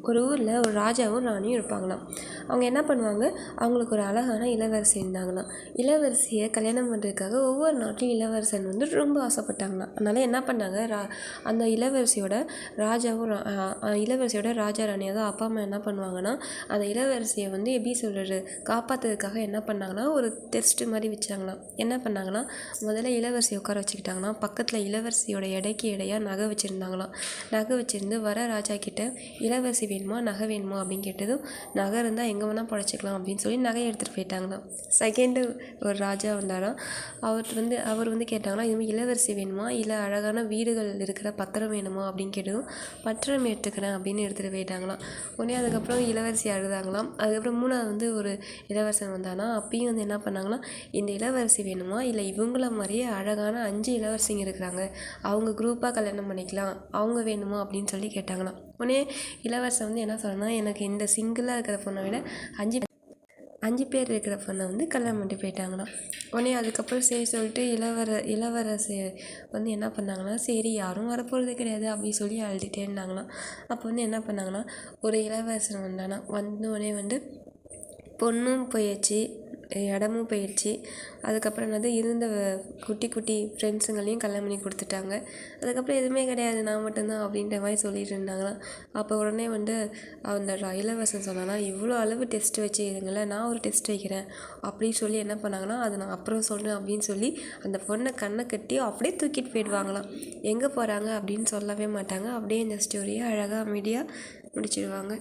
ஒரு ஊரில் ஒரு ராஜாவும் ராணியும் இருப்பாங்களாம். அவங்க என்ன பண்ணுவாங்க, அவங்களுக்கு ஒரு அழகான இளவரசி இருந்தாங்களாம். இளவரசியை கல்யாணம் பண்ணுறதுக்காக ஒவ்வொரு நாட்டிலும் இளவரசன் வந்து ரொம்ப ஆசைப்பட்டாங்களாம். அதனால் என்ன பண்ணாங்க, அந்த இளவரசியோட ராஜா ராணி, அதாவது அப்பா அம்மா என்ன பண்ணுவாங்கன்னா, அந்த இளவரசியை வந்து எப்படி சொல்கிறது, காப்பாற்றுறதுக்காக என்ன பண்ணாங்கன்னா ஒரு டெஸ்ட் மாதிரி வச்சாங்களாம். என்ன பண்ணாங்கன்னா, முதல்ல இளவரசியை உட்கார வச்சுக்கிட்டாங்களாம். பக்கத்தில் இளவரசியோட எடைக்கு எடையாக நகை வச்சுருந்தாங்களாம். நகை வச்சுருந்து வர ராஜா கிட்ட இளவரசி வேணுமா நகை வேணுமா அப்படின்னு கேட்டதும், நகை இருந்தால் எங்கே வேணால் படைச்சிக்கலாம் அப்படின்னு சொல்லி நகையை எடுத்துகிட்டு போயிட்டாங்களாம். செகண்டு ஒரு ராஜா வந்தாராம். அவர் வந்து கேட்டாங்கன்னா, இதுமாதிரி இளவரசி வேணுமா இல்லை அழகான வீடுகள் இருக்கிற பத்திரம் வேணுமா அப்படின்னு கேட்டதும், பத்திரம் எடுத்துக்கிறேன் அப்படின்னு எடுத்துகிட்டு போயிட்டாங்களாம். உடனே அதுக்கப்புறம் இளவரசி அழுதாங்களாம். அதுக்கப்புறம் மூணாவது வந்து ஒரு இளவரசன் வந்தானா. அப்பயும் வந்து என்ன பண்ணாங்கன்னா, இந்த இளவரசி வேணுமா இல்லை இவங்கள மாதிரியே அழகான 5 இளவரசிங்க இருக்கிறாங்க, அவங்க குரூப்பாக கல்யாணம் பண்ணிக்கலாம், அவங்க வேணுமா அப்படின்னு சொல்லி கேட்டாங்களாம். உடனே இளவரசன் வந்து என்ன சொன்னா, எனக்கு இந்த சிங்கிளாக இருக்கிற பொண்ணை விட 5 பேர் இருக்கிற பொண்ணை வந்து கல்யாணம் பண்ணிட்டு போயிட்டாங்களாம். உடனே அதுக்கப்புறம் சரி சொல்லிட்டு இளவரசி வந்து என்ன பண்ணாங்கன்னா, சரி யாரும் வரப்போகிறது கிடையாது அப்படின்னு சொல்லி அழுதுகிட்டே இருந்தாங்களாம். அப்போ வந்து என்ன பண்ணாங்கன்னா, ஒரு இளவரசன் வந்தானா. வந்தோடனே வந்து பொண்ணும் போயிடுச்சு, இடமும் போயிடுச்சு. அதுக்கப்புறம் என்னது, இருந்த குட்டி குட்டி ஃப்ரெண்ட்ஸுங்களையும் கல்யாணம் பண்ணி கொடுத்துட்டாங்க. அதுக்கப்புறம் எதுவுமே கிடையாது, நான் மட்டும்தான் அப்படின்ற மாதிரி சொல்லிட்டு இருந்தாங்களாம். அப்போ உடனே வந்து அந்த இளவரசன் சொன்னானா, இவ்வளோ அளவு டெஸ்ட் வச்சுக்கிறீங்கள, நான் ஒரு டெஸ்ட் வைக்கிறேன் அப்படின்னு சொல்லி என்ன பண்ணாங்கன்னா, அது நான் அப்புறம் சொல்கிறேன் அப்படின்னு சொல்லி அந்த பொண்ணை கண்ணை கட்டி அப்படியே தூக்கிட்டு போயிடுவாங்களாம். எங்கே போகிறாங்க அப்படின்னு சொல்லவே மாட்டாங்க. அப்படியே இந்த ஸ்டோரியை அழகாக அமைதியாக முடிச்சிடுவாங்க.